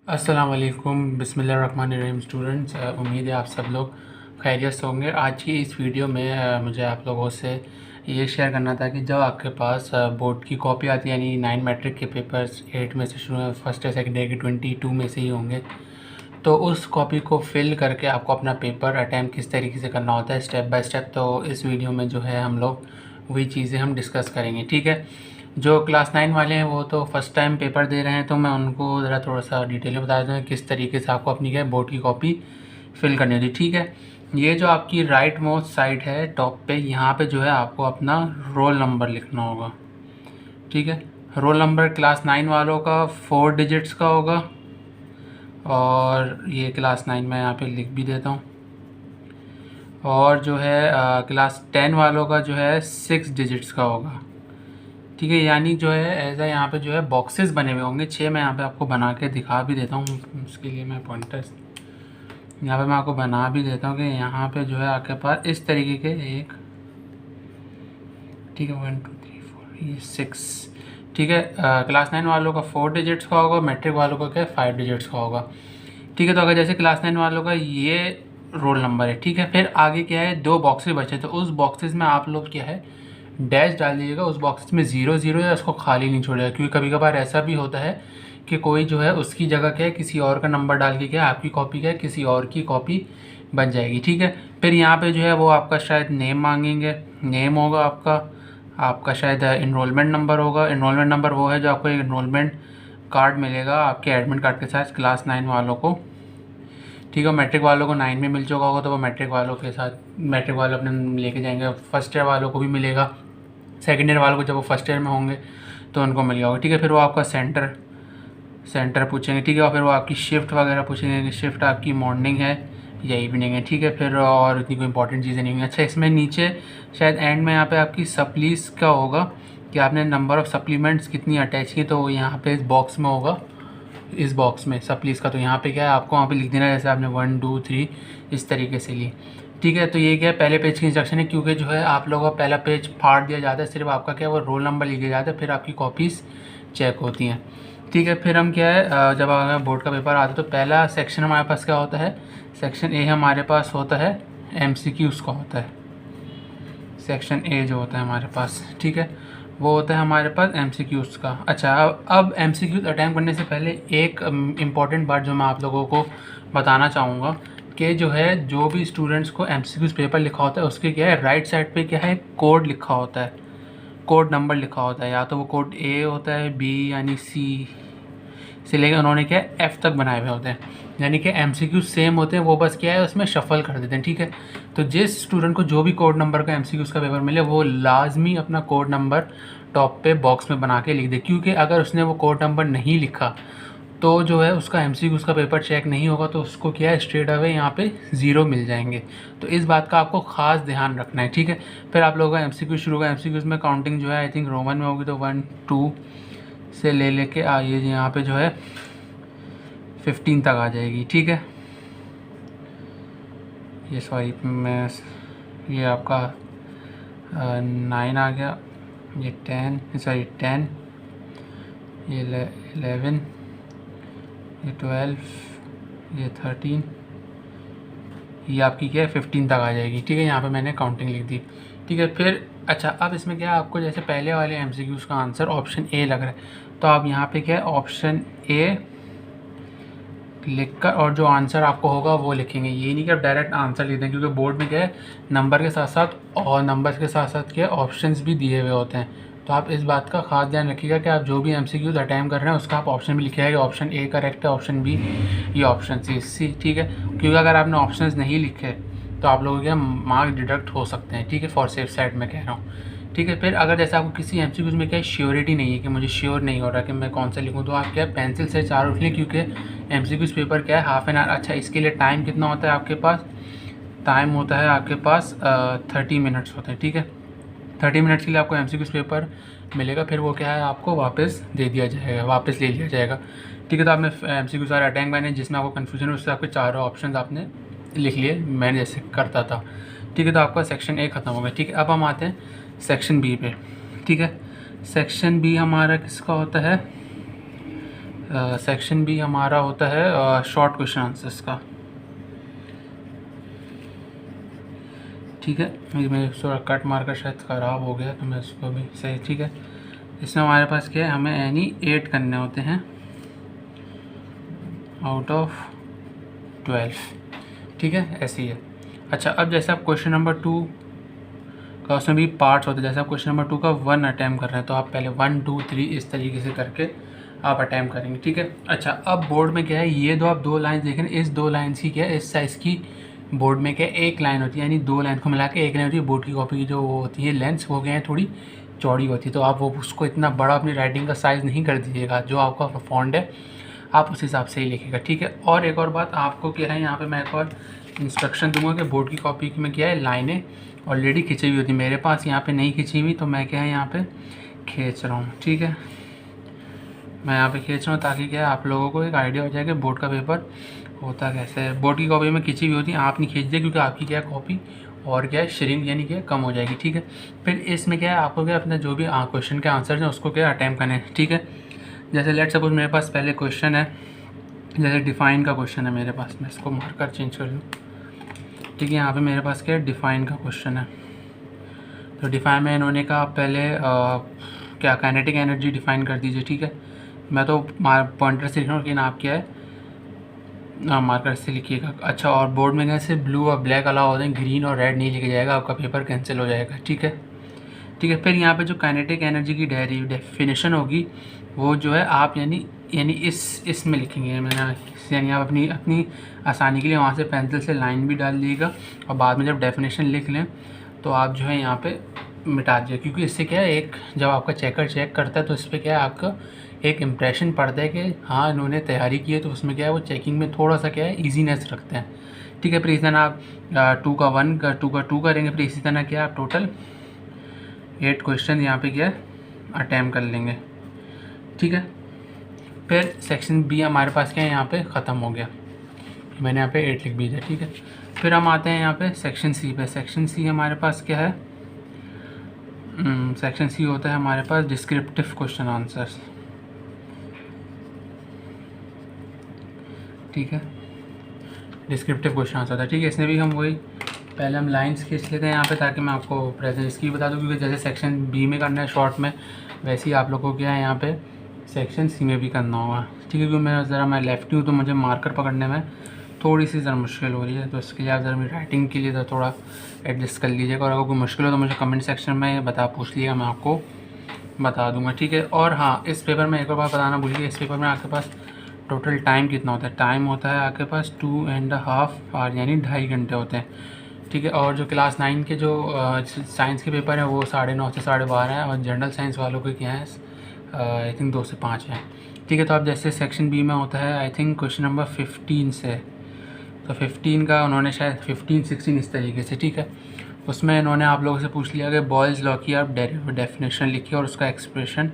अस्सलाम वालेकुम, बिस्मिल्लाहिर्रहमानिर्रहीम स्टूडेंट्स। उम्मीद है आप सब लोग खैरियत से होंगे। आज की इस वीडियो में मुझे आप लोगों से ये शेयर करना था कि जब आपके पास बोर्ड की कॉपी आती है, यानी 9 मैट्रिक के पेपर्स 8 में से शुरू है, फर्स्ट या सेकेंड ईयर के 22 में से ही होंगे, तो उस कॉपी को फिल करके आपको अपना पेपर अटैम्प्ट किस तरीके से करना होता है स्टेप बाय स्टेप। तो इस वीडियो में जो है हम लोग वही चीज़ें हम डिस्कस करेंगे, ठीक है। जो क्लास 9 वाले हैं वो तो फर्स्ट टाइम पेपर दे रहे हैं, तो मैं उनको ज़रा थोड़ा सा डिटेल में बता देता हूँ किस तरीके से आपको अपनी क्या बोर्ड की कॉपी फिल करनी होती है, ठीक है। ये जो आपकी राइट मोस्ट साइड है टॉप पे, यहाँ पे जो है आपको अपना रोल नंबर लिखना होगा, ठीक है। रोल नंबर क्लास 9 वालों का 4 डिजिट्स का होगा, और ये क्लास 9 में यहाँ पे लिख भी देता हूँ। और जो है क्लास 10 वालों का जो है 6 डिजिट्स का होगा, ठीक है। यानी जो है ऐसा यहाँ पे जो है बॉक्सेस बने हुए होंगे 6। मैं यहाँ पे आपको बना के दिखा भी देता हूँ, उसके लिए मैं पॉइंटर्स यहाँ पे मैं आपको बना भी देता हूँ कि यहाँ पे जो है आपके पास इस तरीके के एक, ठीक है, 1 2 3 4 ये 6, ठीक है। क्लास 9 वालों का 4 डिजिट्स का होगा, मैट्रिक वालों का क्या 5 डिजिट्स का होगा, ठीक है। तो अगर जैसे क्लास 9 वालों का ये रोल नंबर है, ठीक है। फिर आगे क्या है, 2 बॉक्सेस बचे, तो उस बॉक्सेस में आप लोग क्या है डैश डाल दीजिएगा। उस बॉक्सेस में 0 0 है, उसको खाली नहीं छोड़ेगा, क्योंकि कभी कभार ऐसा भी होता है कि कोई जो है उसकी जगह क्या है किसी और का नंबर डाल के क्या आपकी कॉपी क्या है किसी और की कॉपी बन जाएगी, ठीक है। फिर यहाँ पे जो है वो आपका शायद नेम मांगेंगे, नेम होगा आपका शायद इनरोलमेंट नंबर होगा। इनरोलमेंट नंबर वो है जो आपको एक इनरोलमेंट कार्ड मिलेगा आपके एडमिट कार्ड के साथ क्लास 9 वालों को, ठीक है। मैट्रिक वालों को 9 में मिल चुका होगा, तो वो मैट्रिक वालों के साथ मैट्रिक वाले अपने लेके जाएंगे। फर्स्ट ईयर वालों को भी मिलेगा, सेकेंड ईयर वालों को जब वो फर्स्ट ईयर में होंगे तो उनको मिल गया होगा, ठीक है। फिर वो आपका सेंटर पूछेंगे, ठीक है। और फिर वो आपकी शिफ्ट वगैरह पूछेंगे कि शिफ्ट आपकी मॉर्निंग है या इवनिंग है, ठीक है। फिर और इतनी कोई इंपॉर्टेंट चीज़ें नहीं होंगी। अच्छा, इसमें नीचे शायद एंड में यहाँ पे आपकी सप्लीस का होगा कि आपने नंबर ऑफ़ सप्लीमेंट्स कितनी अटैच की, तो यहाँ पे इस बॉक्स में होगा, इस बॉक्स में सप्लीस का। तो यहाँ पे क्या है आपको वहाँ पे लिख देना है जैसे आपने 1 2 3 इस तरीके से ली, ठीक है। तो ये क्या है पहले पेज की इंस्ट्रक्शन है, क्योंकि जो है आप लोगों का पहला पेज फाड़ दिया जाता है, सिर्फ आपका क्या है वो रोल नंबर लिख दिया जाता है, फिर आपकी कॉपीज़ चेक होती हैं, ठीक है। फिर हम क्या है जब अगर बोर्ड का पेपर आता है तो पहला सेक्शन हमारे पास क्या होता है, सेक्शन ए हमारे पास होता है MCQs का होता है। सेक्शन ए जो होता है हमारे पास, ठीक है, वो होता है हमारे पास MCQs का। अच्छा, अब MCQs अटैम्प्ट करने से पहले एक इम्पॉर्टेंट बात जो मैं आप लोगों को बताना चाहूँगा कि जो है जो भी स्टूडेंट्स को MCQs पेपर लिखा होता है उसके क्या है राइट साइड पे क्या है कोड लिखा होता है, कोड नंबर लिखा होता है। या तो वो कोड A होता है, B यानी C से लेकर उन्होंने क्या है F तक बनाए हुए होते हैं, यानी कि MCQ सेम होते हैं, वो बस क्या है उसमें शफल कर देते हैं, ठीक है। तो जिस स्टूडेंट को जो भी कोड नंबर का MCQ का पेपर मिले वो लाजमी अपना कोड नंबर टॉप पे बॉक्स में बना के लिख दे, क्योंकि अगर उसने वो कोड नंबर नहीं लिखा तो जो है उसका MCQ का पेपर चेक नहीं होगा, तो उसको क्या है स्ट्रेट अवे यहाँ पे 0 मिल जाएंगे। तो इस बात का आपको ख़ास ध्यान रखना है, ठीक है। फिर आप लोगों का MCQ शुरू होगा। MCQ में काउंटिंग जो है आई थिंक रोमन में होगी, तो 1 2 से लेके आइए यहाँ पे जो है 15 तक आ जाएगी, ठीक है। ये सॉरी मैं ये आपका 9 आ गया, ये 10 सॉरी 10, ये 11, ये 12, ये 13, ये आपकी क्या है 15 तक आ जाएगी, ठीक है। यहाँ पे मैंने काउंटिंग लिख दी, ठीक है। फिर अच्छा, अब इसमें क्या है आपको जैसे पहले वाले MCQs का आंसर ऑप्शन A लग रहा है, तो आप यहाँ पे क्या है ऑप्शन A लिखकर और जो आंसर आपको होगा वो लिखेंगे। ये नहीं कि आप डायरेक्ट आंसर लिख दें, क्योंकि बोर्ड में क्या है नंबर के साथ साथ और नंबर्स के साथ साथ क्या ऑप्शंस भी दिए हुए होते हैं। तो आप इस बात का खास ध्यान रखिएगा कि आप जो भी MCQs अटैम्प्ट कर रहे हैं उसका आप ऑप्शन भी लिखिएगा कि ऑप्शन A करेक्ट है, ऑप्शन B या ऑप्शन C, ठीक है। क्योंकि अगर आपने ऑप्शंस नहीं लिखे तो आप लोगों के मार्क्स डिडक्ट हो सकते हैं, ठीक है, फॉर सेफ साइड में कह रहा हूँ, ठीक है। फिर अगर जैसे आपको किसी MCQs में क्या श्योरिटी नहीं है कि मुझे श्योर नहीं हो रहा कि मैं कौन सा लिखूँ, तो आप क्या पेंसिल से चारों लिख लें, क्योंकि MCQs पेपर क्या है हाफ एन आवर। अच्छा, इसके लिए टाइम कितना होता है आपके पास, टाइम होता है आपके पास 30 मिनट्स होते हैं, ठीक है। 30 मिनट्स के लिए आपको MCQs पेपर मिलेगा, फिर वो क्या है आपको वापस दे दिया जाएगा, वापस ले लिया जाएगा, ठीक है। तो आपने MCQs सारे अटैम्प्ट करने जिसमें आपको कन्फ्यूजन हो उससे आपके चारों ऑप्शन आपने लिख लिए, मैंने जैसे करता था, ठीक है। तो आपका सेक्शन A ख़त्म हो गया, ठीक है। अब हम आते हैं सेक्शन B पे, ठीक है। सेक्शन B हमारा किसका होता है, सेक्शन बी हमारा होता है शॉर्ट क्वेश्चन आंसर्स का। ठीक है, मेरे थोड़ा कट मार्कर शायद ख़राब हो गया तो मैं इसको भी सही। ठीक है, इसमें हमारे पास क्या है, हमें एनी 8 करने होते हैं आउट ऑफ 12। ठीक है, ऐसे ही है। अच्छा, अब जैसे आप क्वेश्चन नंबर 2 का उसमें भी पार्ट्स होते हैं, जैसे आप क्वेश्चन नंबर 2 का 1 अटैम्प्ट कर रहे हैं तो आप पहले 1 2 3 इस तरीके से करके आप अटैम्प्ट करेंगे। ठीक है, अच्छा अब बोर्ड में क्या है, ये दो आप 2 लाइन देख रहे हैं, इस 2 लाइन की क्या है, इस साइज़ की बोर्ड में क्या है, एक लाइन होती है, यानी 2 लाइन को मिला के एक लाइन होती है। बोर्ड की कॉपी की जो वो होती है लेंथ हो गए हैं थोड़ी चौड़ी होती है, तो आप वो उसको इतना बड़ा अपनी राइटिंग का साइज़ नहीं कर दीजिएगा, जो आपका फॉन्ट है आप उस हिसाब से ही लिखिएगा। ठीक है, और एक और बात आपको क्या है, यहाँ पे मैं एक और इंस्ट्रक्शन दूंगा कि बोर्ड की कॉपी में क्या है, लाइनें ऑलरेडी खिंची हुई होती है, मेरे पास यहाँ पे नहीं खिंची हुई, तो मैं क्या है यहाँ पे खींच रहा हूँ। ठीक है, मैं यहाँ पे खींच रहा हूँ ताकि क्या है आप लोगों को एक आइडिया हो जाए कि बोर्ड का पेपर होता कैसे है। बोर्ड की कॉपी में खिंची हुई होती है, आप नहीं खींच दिए क्योंकि आपकी क्या है कॉपी और क्या है श्रिंक यानी कि कम हो जाएगी। ठीक है, फिर इसमें क्या है आपको क्या अपना जो भी क्वेश्चन के आंसर हैं उसको क्या अटैम्प्ट करने हैं। ठीक है, जैसे लेट सपोज मेरे पास पहले क्वेश्चन है, जैसे डिफ़ाइन का क्वेश्चन है मेरे पास, मैं इसको मार्कर चेंज कर दूँ। ठीक है, यहाँ पे मेरे पास क्या है, डिफ़ाइन का क्वेश्चन है। तो डिफ़ाइन में इन्होंने कहा पहले क्या काइनेटिक एनर्जी डिफ़ाइन कर दीजिए। ठीक है, मैं तो पॉइंटर से लिख रहा हूँ लेकिन आप क्या है मार्कर से लिखिएगा। अच्छा, और बोर्ड में कैसे ब्लू और ब्लैक अलाउ होते हैं, ग्रीन और रेड नहीं लिखा जाएगा, आपका पेपर कैंसिल हो जाएगा। ठीक है, ठीक है, फिर यहाँ पे जो काइनेटिक एनर्जी की डेफिनेशन होगी वो जो है आप यानी इसमें लिखेंगे। मैंने यानी आप अपनी आसानी के लिए वहाँ से पेंसिल से लाइन भी डाल दीजिएगा और बाद में जब डेफिनेशन लिख लें तो आप जो है यहाँ पे मिटा दीजिए, क्योंकि इससे क्या है, एक जब आपका चेकर चेक करता है तो इस पर क्या है आपका एक इम्प्रेशन पड़ता है कि हाँ इन्होंने तैयारी की है, तो उसमें क्या है वो चेकिंग में थोड़ा सा क्या है ईजीनेस रखते हैं। ठीक है, फिर इसी तरह आप 2 का 1 का 2 का 2 करेंगे, फिर इसी तरह क्या आप टोटल 8 क्वेश्चन यहाँ पे क्या अटैम्प्ट कर लेंगे। ठीक है, फिर सेक्शन बी हमारे पास क्या है यहाँ पे ख़त्म हो गया, मैंने यहाँ पे 8 लिख भी दिया। ठीक है, फिर हम आते हैं यहाँ पे सेक्शन सी पे। सेक्शन सी हमारे पास क्या है, सेक्शन सी होता है हमारे पास डिस्क्रिप्टिव क्वेश्चन आंसर्स। ठीक है, डिस्क्रिप्टिव क्वेश्चन आंसर था। ठीक है, इसमें भी हम वही पहले हम लाइंस खींच लेते हैं यहाँ पे ताकि मैं आपको प्रेजेंट इसकी बता दूँ, क्योंकि जैसे सेक्शन बी में करना है शॉर्ट में, वैसे ही आप लोगों को क्या है यहाँ पे सेक्शन सी में भी करना होगा। ठीक है, क्योंकि मैं लेफ्टी हूँ तो मुझे मार्कर पकड़ने में थोड़ी सी ज़रा मुश्किल हो रही है, तो इसके लिए आप ज़रा मेरी राइटिंग के लिए तो थोड़ा एडजस्ट कर लीजिएगा, और अगर कोई मुश्किल हो तो मुझे कमेंट सेक्शन में पूछ लीजिएगा, मैं आपको बता दूँगा। ठीक है, और हाँ इस पेपर में एक और बात बताना भूल गया, इस पेपर में आपके पास टोटल टाइम कितना होता है, टाइम होता है आपके पास 2.5 आवर यानी 2.5 घंटे होते हैं। ठीक है, और जो क्लास 9 के जो साइंस के पेपर हैं वो 9:30 से 12:30 हैं, और जनरल साइंस वालों के क्या है आई थिंक 2 से 5 हैं। ठीक है, तो अब जैसे सेक्शन बी में होता है आई थिंक क्वेश्चन नंबर 15 से, तो 15 का उन्होंने शायद 15 16 इस तरीके से। ठीक है, उसमें इन्होंने आप लोगों से पूछ लिया कि बॉयज़ लॉ की आप डेफिनेशन लिखिए और उसका एक्सप्रेशन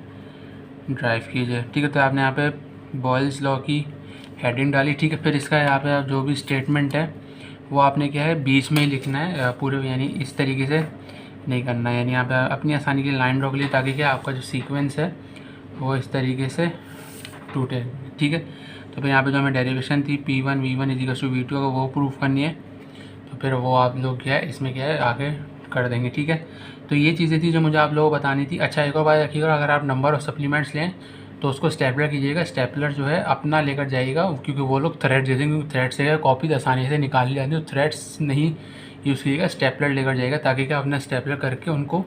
ड्राइव कीजिए। ठीक है, तो आपने यहाँ पे बॉयज़ लॉ की हेडिंग डाली। ठीक है, फिर इसका यहाँ पे आप जो भी स्टेटमेंट है वो आपने क्या है बीच में ही लिखना है पूरे, यानी इस तरीके से नहीं करना है, यानी यहाँ पे अपनी आसानी के लिए लाइन ड्रॉ कर ली ताकि क्या आपका जो सीक्वेंस है वो इस तरीके से टूटे। ठीक है, तो फिर यहाँ पे जो हमें डेरिवेशन थी P1 V1 = V2 अगर वो प्रूफ करनी है तो फिर वो आप लोग क्या है इसमें क्या है आगे कर देंगे। ठीक है, तो ये चीज़ें थी जो मुझे आप लोगों को बतानी थी। अच्छा, एक और बात रखिएगा, अगर आप नंबर और सप्लीमेंट्स लें तो उसको स्टेपलर कीजिएगा, स्टेपलर जो है अपना लेकर जाइएगा, क्योंकि वो लोग थ्रेड दे देंगे, थ्रेड से कॉपी आसानी से निकाल ली जाती है, तो थ्रेड्स नहीं यूज़ कीजिएगा, स्टेपलर लेकर जाइएगा ताकि क्या अपना स्टेपलर करके उनको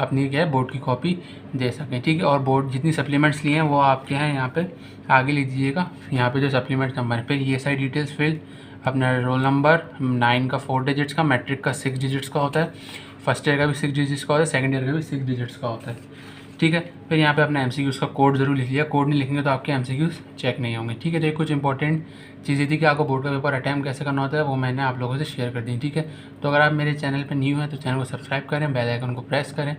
अपनी क्या है बोर्ड की कॉपी दे सकें। ठीक है, और बोर्ड जितनी सप्लीमेंट्स लिए हैं वो आप क्या है यहाँ पे आगे लिख दीजिएगा, यहाँ पे जो सप्लीमेंट नंबर है, फिर ये सारी डिटेल्स फिल अपना रोल नंबर 9 का 4 डिजिट्स का, मैट्रिक का 6 डिजिट्स का होता है, फर्स्ट ईयर का भी 6 डिजिट्स का होता है, सेकंड ईयर का भी 6 डिजिट्स का होता है। ठीक है, फिर यहाँ पे अपना एमसीक्यूज़ का कोड ज़रूर लिख लिया, कोड नहीं लिखेंगे तो आपके एमसीक्यूज़ चेक नहीं होंगे। ठीक है, तो ये कुछ इंपॉर्टेंट चीज़ें थी कि आपको बोर्ड का पेपर अटैम्प्ट कैसे करना होता है, वो मैंने आप लोगों से शेयर कर दी। ठीक है, तो अगर आप मेरे चैनल पर न्यू हैं तो चैनल को सब्सक्राइब करें, बेल आइकन को प्रेस करें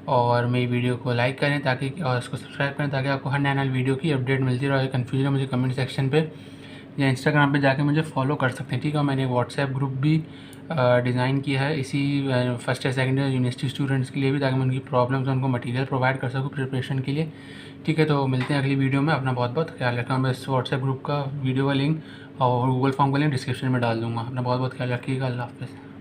और मेरी वीडियो को लाइक करें ताकि, और इसको सब्सक्राइब करें ताकि आपको हर नया वीडियो की अपडेट मिलती रहे। कन्फ्यूजन मुझे कमेंट सेक्शन पे या इंस्टाग्राम पे जाके मुझे फॉलो कर सकते हैं, ठीक है। मैंने एक व्हाट्सएप ग्रुप भी डिज़ाइन किया है इसी फर्स्ट या सेकंड ईयर यूनिवर्सिटी स्टूडेंट्स के लिए भी, ताकि मैं उनकी प्रॉब्लम्स उनको मटेरियल प्रोवाइड कर सकूँ प्रिपरेशन के लिए, ठीक है। तो मिलते हैं अगली वीडियो में। अपना बहुत बहुत ख्याल रखना। मैं इस व्हाट्सएप ग्रुप का वीडियो का लिंक और गूगल फॉर्म का लिंक डिस्क्रिप्शन में डाल दूँगा। अपना बहुत बहुत ख्याल रखिएगा। अल्लाह हाफ़िज़।